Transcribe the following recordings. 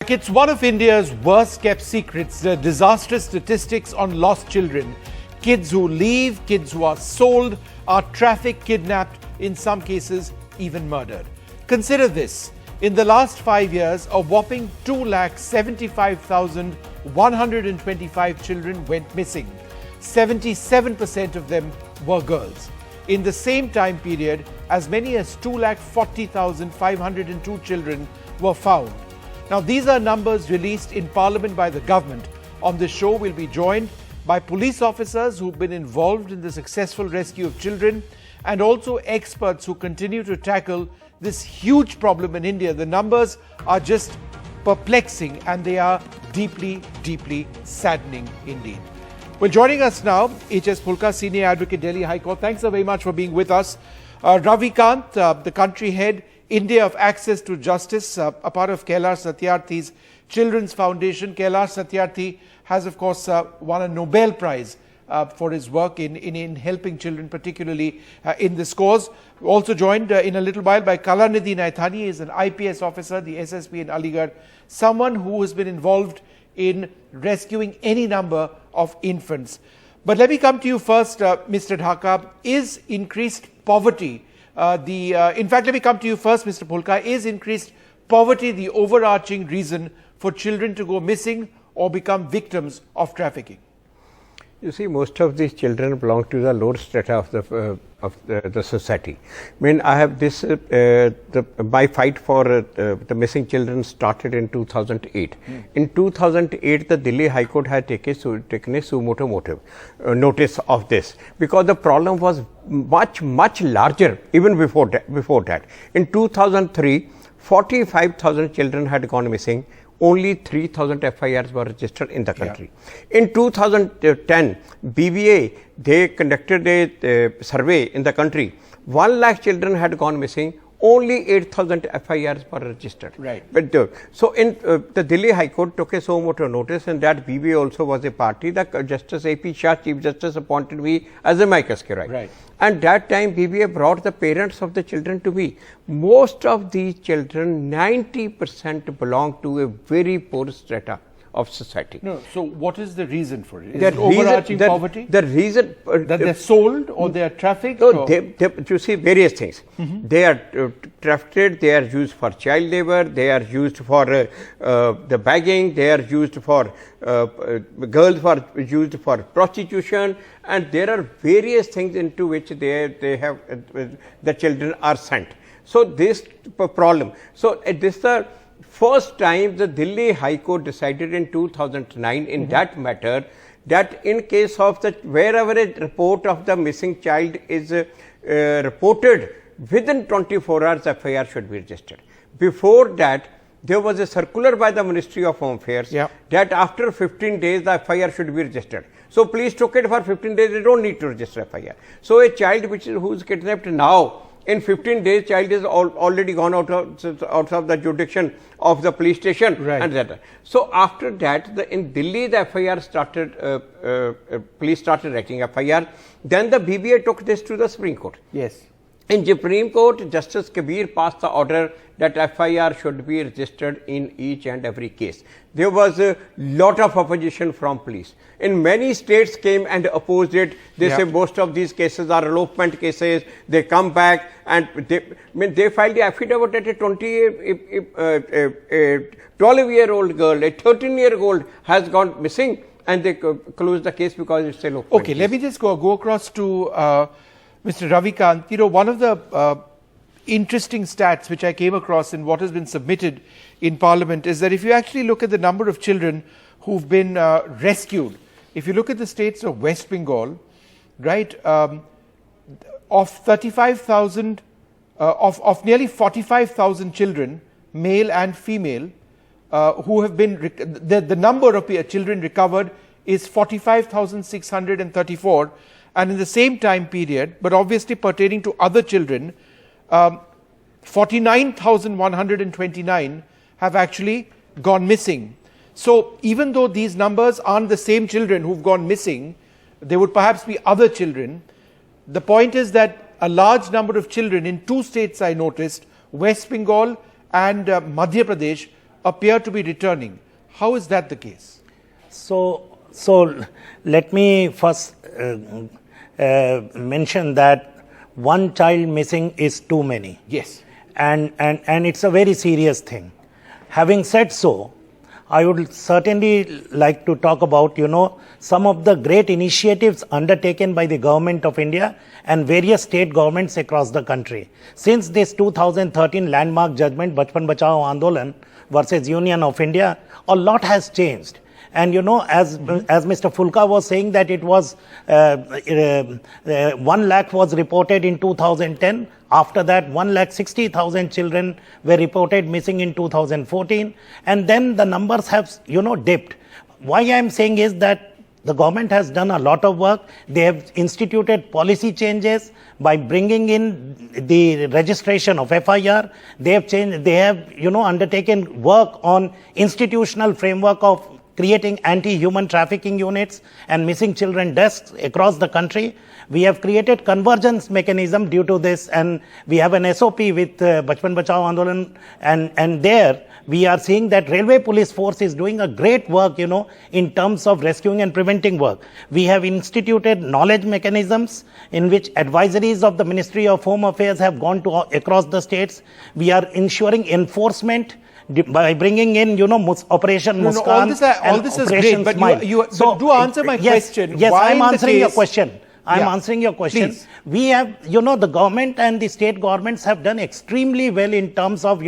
Like it's one of India's worst kept secrets, the disastrous statistics on lost children. Kids who leave, kids who are sold, are trafficked, kidnapped, in some cases even murdered. Consider this. In the last 5 years, a whopping 2,75,125 children went missing. 77% of them were girls. In the same time period, as many as 2,40,502 children were found. Now, these are numbers released in Parliament by the government. On this show, we'll be joined by police officers who've been involved in the successful rescue of children and also experts who continue to tackle this huge problem in India. The numbers are just perplexing and they are deeply, deeply saddening indeed. Well, joining us now, H.S. Phulka, Senior Advocate, Delhi High Court. Thanks so very much for being with us. Ravi Kant, the country head, India of Access to Justice, a part of Kailash Satyarthi's Children's Foundation. Kailash Satyarthi has, of course, won a Nobel Prize for his work in helping children, particularly in this cause. Also joined in a little while by Kalanidhi Naithani, is an IPS officer, the SSP in Aligarh, someone who has been involved in rescuing any number of infants. But let me come to you first, Mr. Dhaka. Is increased poverty in fact, let me come to you first, Mr. Phulka. Is increased poverty the overarching reason for children to go missing or become victims of trafficking? You see, most of these children belong to the lower strata of the society. I mean, I have this, my fight for the missing children started in 2008. In 2008, the Delhi High Court had taken a suo motu notice of this, because the problem was much larger even before that. In 2003, 45,000 children had gone missing. Only 3,000 FIRs were registered in the country. Yeah. In 2010, BVA, they conducted a survey in the country. 1 lakh children had gone missing. Only 8,000 FIRs were registered. Right. But so in the Delhi High Court took a suo motu notice, and that BVA also was a party. The Justice AP Shah, Chief Justice, appointed me as a amicus curiae. Right. And that time BVA brought the parents of the children to me. Most of these children, 90% belong to a very poor strata of society. No, so what is the reason for it? Is it overarching poverty? The reason that they're sold or they are trafficked? No, you see various things. They are trafficked, they are used for child labor, they are used for the begging, they are used for girls are used for prostitution, and there are various things into which they have the children are sent. So this problem. So this is the first time the Delhi High Court decided in 2009 in that matter, that in case of wherever a report of the missing child is reported, within 24 hours FIR should be registered. Before that, there was a circular by the Ministry of Home Affairs that after 15 days the FIR should be registered. So police took it for 15 days, they don't need to register FIR. So a child who is kidnapped now, in 15 days, child is already gone out of the jurisdiction of the police station. Right. And that. So after that, in Delhi, the FIR started, police started writing FIR. Then the BBA took this to the Supreme Court. Yes. In Supreme Court, Justice Kabir passed the order that FIR should be registered in each and every case. There was a lot of opposition from police. In many states came and opposed it. They say most of these cases are elopement cases. They come back and they filed the affidavit that a 12-year-old girl, a 13-year-old has gone missing, and they closed the case because it's elopement. Okay, let me just go across to Mr. Ravi Kant. You know, one of the interesting stats which I came across in what has been submitted in Parliament is that if you actually look at the number of children who've been rescued, if you look at the states of West Bengal, right, of 35,000, of nearly 45,000 children, male and female, who have been, the number of children recovered is 45,634. And in the same time period, but obviously pertaining to other children, 49,129 have actually gone missing. So even though these numbers aren't the same children who've gone missing, there would perhaps be other children. The point is that a large number of children in two states I noticed, West Bengal and Madhya Pradesh, appear to be returning. How is that the case? So let me first mention that one child missing is too many. Yes. And it's a very serious thing. Having said so, I would certainly like to talk about, some of the great initiatives undertaken by the Government of India and various state governments across the country. Since this 2013 landmark judgment, Bachpan Bachao Andolan versus Union of India, a lot has changed. And as Mr. Fulka was saying, that it was 1 lakh was reported in 2010. After that, 1,60,000 children were reported missing in 2014. And then the numbers have, dipped. Why I am saying is that the government has done a lot of work. They have instituted policy changes by bringing in the registration of FIR. They have undertaken work on institutional framework of creating anti-human trafficking units and missing children desks across the country. We have created convergence mechanism due to this, and we have an SOP with Bachpan Bachao Andolan, and there we are seeing that Railway Police Force is doing a great work, in terms of rescuing and preventing work. We have instituted knowledge mechanisms in which advisories of the Ministry of Home Affairs have gone to across the states. We are ensuring enforcement by bringing in, Operation Muskaan. All this is great, but but do answer my question. Yes, Why I'm answering your question. I'm Yeah. answering your question. Please. We have, the government and the state governments have done extremely well in terms of,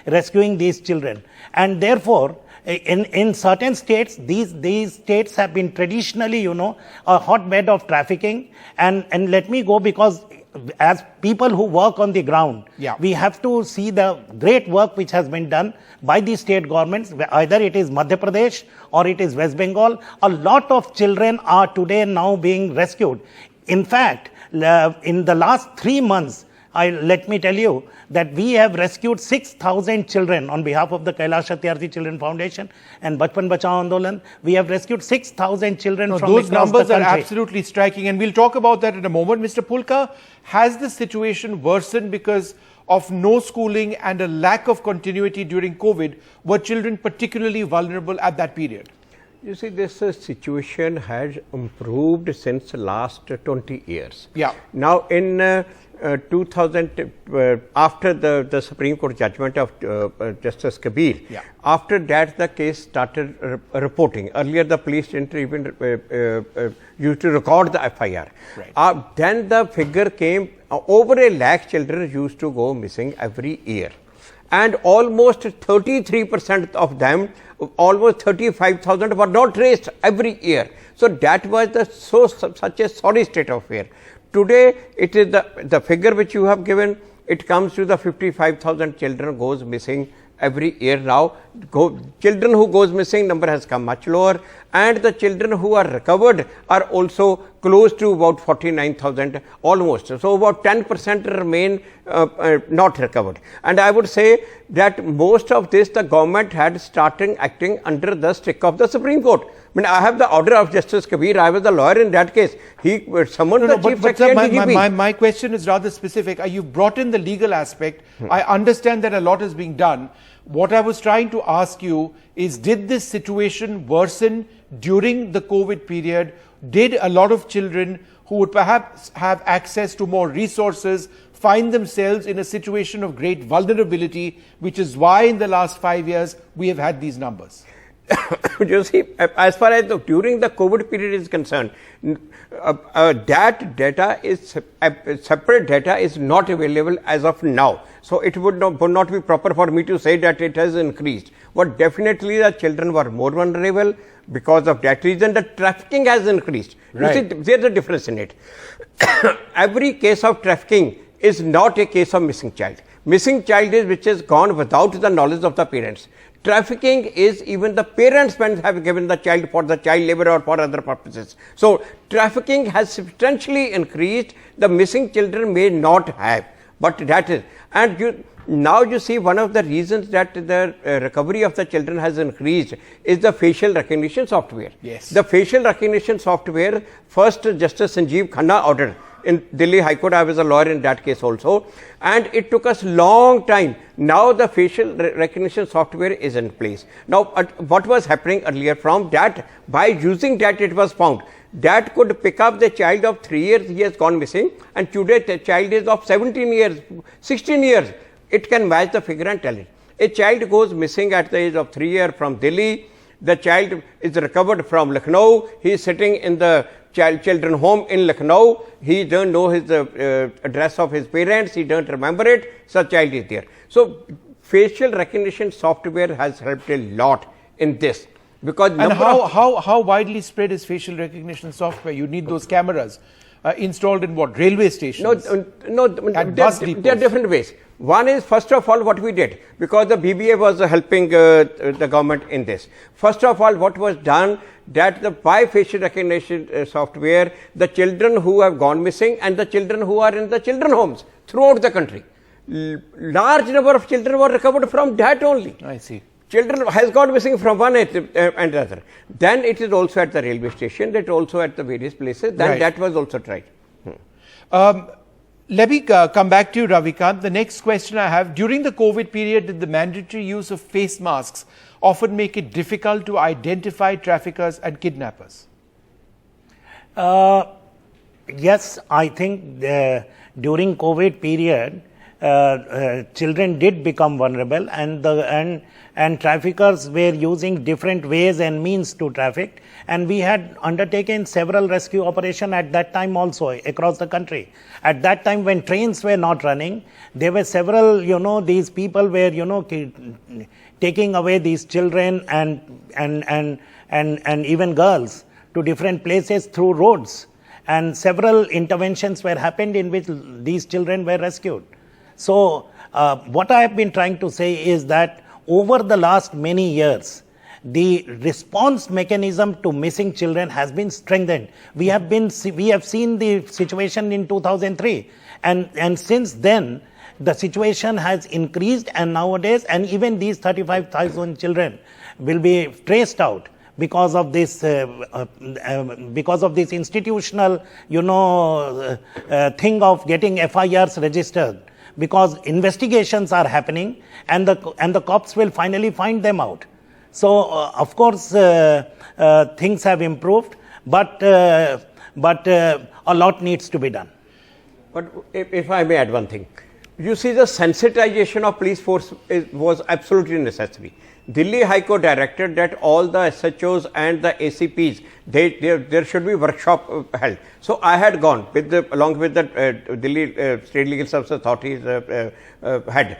rescuing these children. And therefore, in certain states, these states have been traditionally, a hotbed of trafficking. And let me go, because as people who work on the ground, we have to see the great work which has been done by the state governments, either it is Madhya Pradesh or it is West Bengal. A lot of children are today now being rescued. In fact, in the last 3 months, let me tell you that we have rescued 6,000 children on behalf of the Kailash Satyarthi Children Foundation and Bachpan Bachao Andolan. We have rescued 6,000 children from those across numbers the country. are absolutely striking, and we'll talk about that in a moment. Mr. Pulka, has the situation worsened because of no schooling and a lack of continuity during COVID? Were children particularly vulnerable at that period? You see, this situation has improved since the last 20 years. Yeah. Now, in 2000, after the Supreme Court judgment of Justice Kabir, after that the case started reporting. Earlier the police didn't even used to record the FIR. Right. Then the figure came, over 1 lakh children used to go missing every year. And almost 33% of them, almost 35,000 were not traced every year. So that was such a sorry state of affairs. Today, it is the figure which you have given, it comes to the 55,000 children goes missing every year now. Children who goes missing number has come much lower, and the children who are recovered are also close to about 49,000 almost. So about 10% remain not recovered. And I would say that most of this the government had started acting under the stick of the Supreme Court. I mean, I have the order of Justice Kabir. I was the lawyer in that case. He summoned the Chief Secretary and DGP. My question is rather specific. You've brought in the legal aspect. I understand that a lot is being done. What I was trying to ask you is, did this situation worsen during the COVID period? Did a lot of children who would perhaps have access to more resources find themselves in a situation of great vulnerability, which is why in the last 5 years we have had these numbers? You see, as far as during the COVID period is concerned, that data is separate data is not available as of now. So it would not be proper for me to say that it has increased. But definitely the children were more vulnerable. Because of that reason, the trafficking has increased. Right. You see, there's a difference in it. Every case of trafficking is not a case of missing child. Missing child is which has gone without the knowledge of the parents. Trafficking is even the parents when have given the child for the child labor or for other purposes. So trafficking has substantially increased. The missing children may not have, but that is, and now you see one of the reasons that the recovery of the children has increased is the facial recognition software. Yes. The facial recognition software, first Justice Sanjeev Khanna order in Delhi High Court. I was a lawyer in that case also, and it took us long time. Now the facial recognition software is in place. Now what was happening earlier, from that, by using that, it was found that could pick up the child of 3 years, he has gone missing, and today the child is of 17 years, 16 years. It can match the figure and tell it. A child goes missing at the age of 3 years from Delhi. The child is recovered from Lucknow. He is sitting in the children home in Lucknow. He don't know his address of his parents. He don't remember it. Such child is there. So facial recognition software has helped a lot in this. Because and how widely spread is facial recognition software? You need those cameras installed in what, railway stations? No, there are different ways. One is, first of all, what we did, because the BBA was helping the government in this. First of all, what was done, that by facial recognition software, the children who have gone missing and the children who are in the children homes throughout the country, large number of children were recovered from that only. I see. Children has gone missing from one and other. Then it is also at the railway station, that also at the various places. Then right. That was also tried. Let me come back to you, Ravikant. The next question I have, during the COVID period, did the mandatory use of face masks often make it difficult to identify traffickers and kidnappers? Yes, I think during COVID period, children did become vulnerable, and traffickers were using different ways and means to traffic, and we had undertaken several rescue operations at that time also across the country. At that time, when trains were not running, there were several, these people were, taking away these children and even girls to different places through roads, and several interventions were happened in which these children were rescued. So what I have been trying to say is that over the last many years, the response mechanism to missing children has been strengthened. We have seen the situation in 2003, and since then the situation has increased, and nowadays, and even these 35,000 children will be traced out because of this institutional thing of getting FIRs registered, because investigations are happening, and the cops will finally find them out. So of course things have improved, but a lot needs to be done. But if I may add one thing, you see, the sensitization of police force was absolutely necessary. Delhi High Court directed that all the SHOs and the ACPs, there should be workshop held. So I had gone along with the Delhi State Legal Services Authority's head.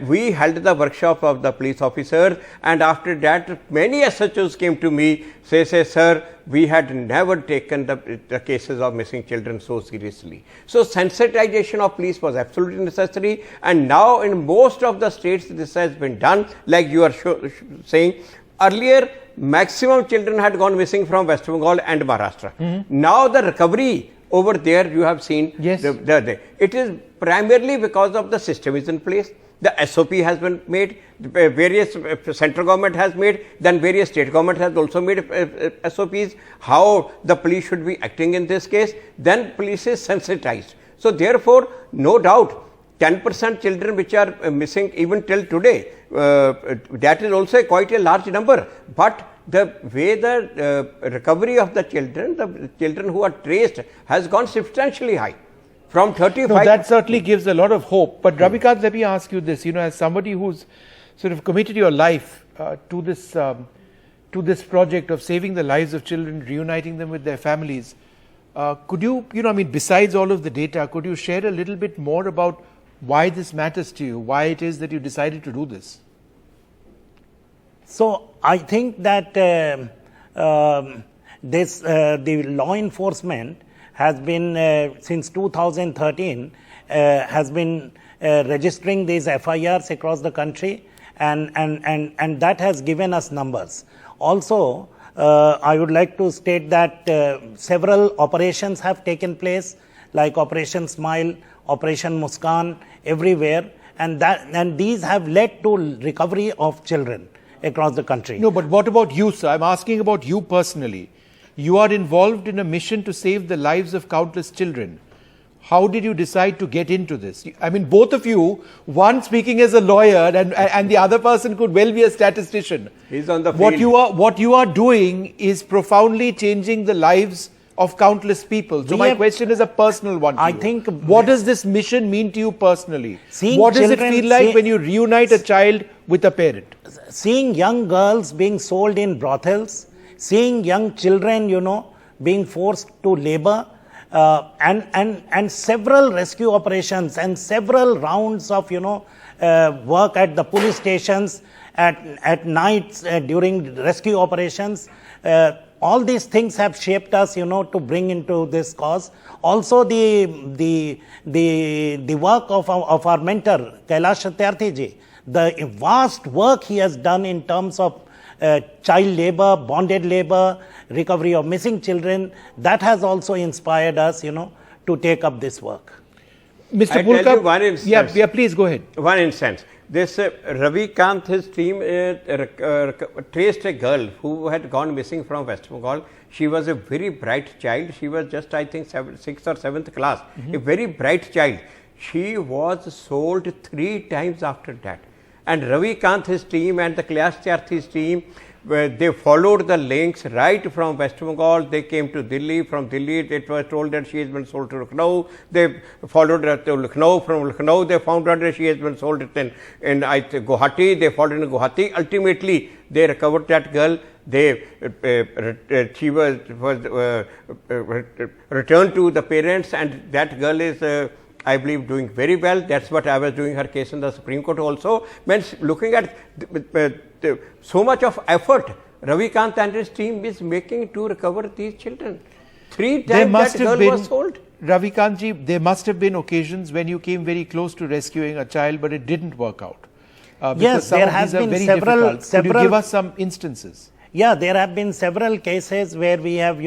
We held the workshop of the police officers, and after that many SHOs came to me, say sir, we had never taken the cases of missing children so seriously. So sensitization of police was absolutely necessary, and now in most of the states this has been done, like you are saying. Earlier, maximum children had gone missing from West Bengal and Maharashtra. Now the recovery over there, you have seen, yes. It is primarily because of the system is in place. The SOP has been made, various central government has made, then various state government has also made SOPs, how the police should be acting in this case, then police is sensitized. So therefore, no doubt, 10% children which are missing even till today, that is also quite a large number, but the way the recovery of the children who are traced has gone substantially high. From 35. No, that certainly gives a lot of hope. But Ravikant, let me ask you this, as somebody who's sort of committed your life to this project of saving the lives of children, reuniting them with their families, could you, besides all of the data, could you share a little bit more about why this matters to you, why it is that you decided to do this? So I think that the law enforcement has been since 2013 has been registering these FIRs across the country, and that has given us numbers. Also, I would like to state that several operations have taken place, like Operation Smile, Operation Muskan, everywhere, and these have led to recovery of children across the country. No, but what about you, sir? I'm asking about you personally. You are involved in a mission to save the lives of countless children. How did you decide to get into this? I mean, both of you, one speaking as a lawyer and the other person could well be a statistician. He's on the What field. what you are doing is profoundly changing the lives of countless people. So my question is a personal one to I you. think What does this mission mean to you personally? Seeing What does it children- feel like see- when you reunite a child with a parent? Seeing young girls being sold in brothels, seeing young children, being forced to labor, and several rescue operations and several rounds of, work at the police stations at nights during rescue operations. All these things have shaped us, to bring into this cause. Also, the work of our mentor, Kailash Satyarthi ji, the vast work he has done in terms of child labor, bonded labor, recovery of missing children, that has also inspired us, to take up this work. Mr. I tell Pulkar, you one instance. yeah, please go ahead. One instance. This Ravi Kant, his team traced a girl who had gone missing from West Bengal. She was a very bright child. She was just, I think, 6th or 7th class. A very bright child. She was sold 3 times after that. And Ravi Kant, his team, and the Kailash Satyarthi's team, they followed the links right from West Bengal. They came to Delhi. From Delhi, it was told that she has been sold to Lucknow. They followed her to Lucknow. From Lucknow, they found out that she has been sold in Guwahati. They followed in Guwahati. Ultimately, they recovered that girl. She was returned to the parents, and that girl is, I believe, doing very well. That's what I was doing her case in the Supreme Court also. When looking at so much of effort Ravi Kant and his team is making to recover these children. 3 times that girl was sold. Ravi Kantji, there must have been occasions when you came very close to rescuing a child, but it didn't work out. Yes, some there of has these are been very several- difficult. Could you several- give us some instances? Yeah, there have been several cases where we have,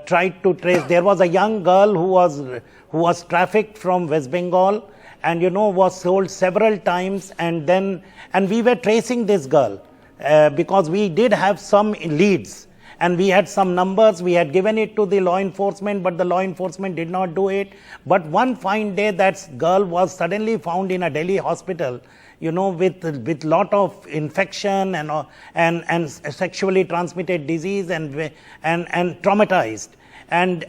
tried to trace. There was a young girl who was trafficked from West Bengal and, was sold several times, and we were tracing this girl because we did have some leads and we had some numbers. We had given it to the law enforcement, but the law enforcement did not do it. But one fine day, that girl was suddenly found in a Delhi hospital, with lot of infection and sexually transmitted disease and traumatized. And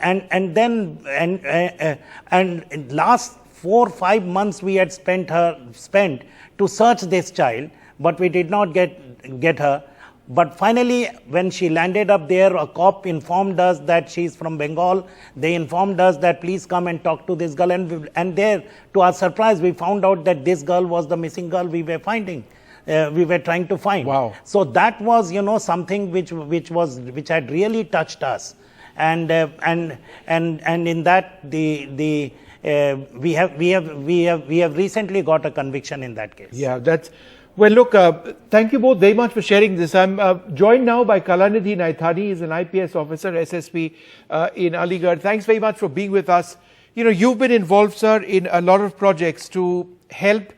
last 4-5 months we had spent to search this child, but we did not get her. But finally, when she landed up there, a cop informed us that she's from Bengal. They informed us that please come and talk to this girl. And there, to our surprise, we found out that this girl was the missing girl we were finding. We were trying to find. Wow. So that was, something which had really touched us. And in that, we have recently got a conviction in that case. Yeah, that's... Well, look, thank you both very much for sharing this. I'm joined now by Kalanidhi Naithani. He's an IPS officer, SSP in Aligarh. Thanks very much for being with us. You've been involved, sir, in a lot of projects to help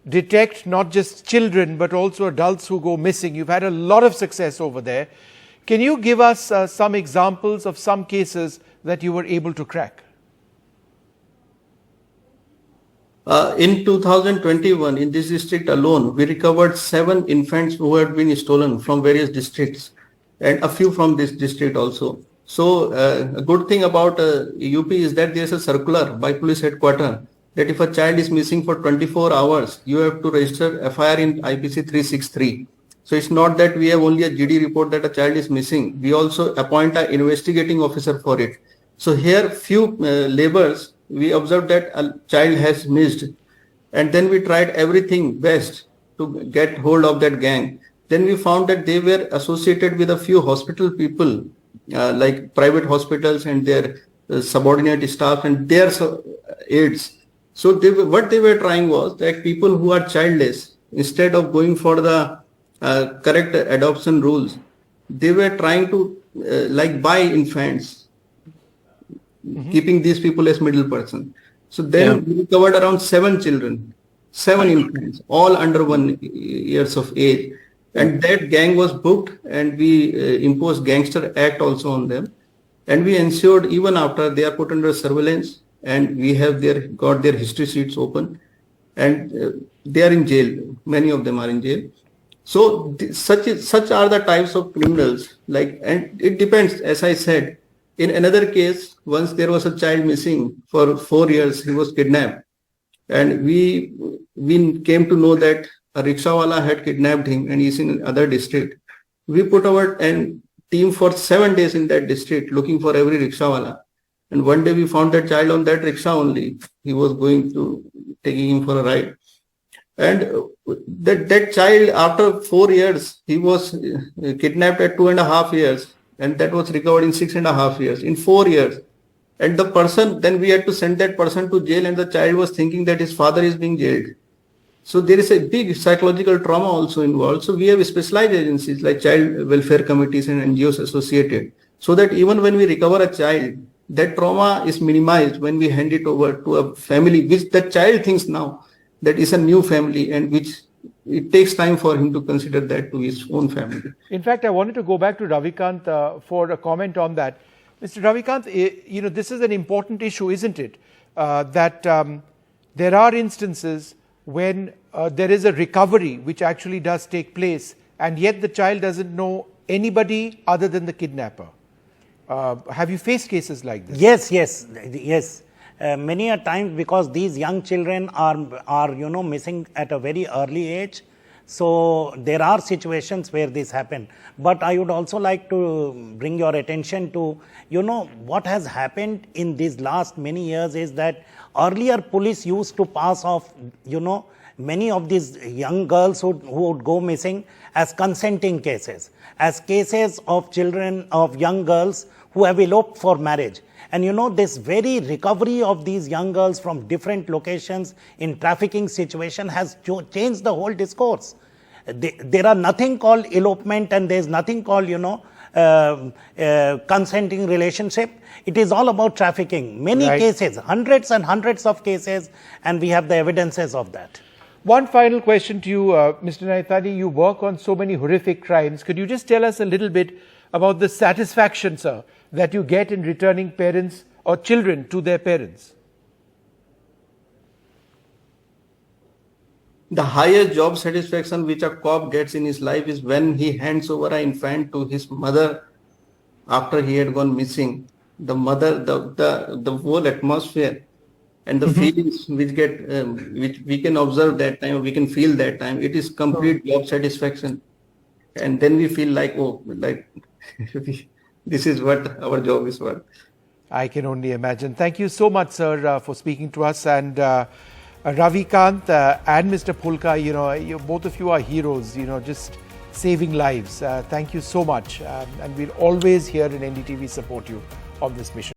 detect not just children, but also adults who go missing. You've had a lot of success over there. Can you give us some examples of some cases that you were able to crack? In 2021, in this district alone, we recovered 7 infants who had been stolen from various districts and a few from this district also. So a good thing about UP is that there is a circular by police headquarters that if a child is missing for 24 hours, you have to register FIR in IPC 363. So it's not that we have only a GD report that a child is missing. We also appoint an investigating officer for it. So here few labors, we observed that a child has missed, and then we tried everything best to get hold of that gang. Then we found that they were associated with a few hospital people, like private hospitals and their subordinate staff and their aides. So what they were trying was that people who are childless, instead of going for the correct adoption rules, they were trying to buy infants, keeping these people as middle person. So then we recovered around 7 children, 7 infants, all under 1 year of age. And that gang was booked, and we imposed Gangster Act also on them. And we ensured even after they are put under surveillance, and we have got their history sheets open, and they are in jail. Many of them are in jail. So such are the types of criminals. And it depends. As I said, in another case, once there was a child missing for 4 years. He was kidnapped, and we came to know that a rickshawala had kidnapped him, and he's in another district. We put our team for 7 days in that district looking for every rickshawala. And one day we found that child on that rickshaw only. He was taking him for a ride. And that child, after 4 years, he was kidnapped at 2.5 years. And that was recovered in 6.5 years, in 4 years. And the person, then we had to send that person to jail, and the child was thinking that his father is being jailed. So there is a big psychological trauma also involved. So we have specialized agencies like child welfare committees and NGOs associated, so that even when we recover a child, that trauma is minimized when we hand it over to a family, which the child thinks now that is a new family, and which it takes time for him to consider that to his own family. In fact, I wanted to go back to Ravikant for a comment on that. Mr. Ravikant, this is an important issue, isn't it? That there are instances when there is a recovery which actually does take place, and yet the child doesn't know anybody other than the kidnapper. Have you faced cases like this? Yes. Many a time, because these young children are missing at a very early age. So there are situations where this happen. But I would also like to bring your attention to, what has happened in these last many years is that earlier police used to pass off, many of these young girls who would go missing as consenting cases, as cases of children, of young girls who have eloped for marriage. And this very recovery of these young girls from different locations in trafficking situation has changed the whole discourse. There are nothing called elopement, and there's nothing called, consenting relationship. It is all about trafficking. Many cases, hundreds and hundreds of cases, and we have the evidences of that. One final question to you, Mr. Naithani. You work on so many horrific crimes. Could you just tell us a little bit about the satisfaction, sir, that you get in returning parents or children to their parents? The highest job satisfaction which a cop gets in his life is when he hands over an infant to his mother after he had gone missing. The mother, the whole atmosphere and the feelings which we can observe that time, we can feel that time, it is complete job satisfaction. And then we feel like, this is what our job is worth. I can only imagine. Thank you so much, sir, for speaking to us. And Ravikant and Mr. Phulka, both of you are heroes, just saving lives. Thank you so much. And we'll always here in NDTV support you on this mission.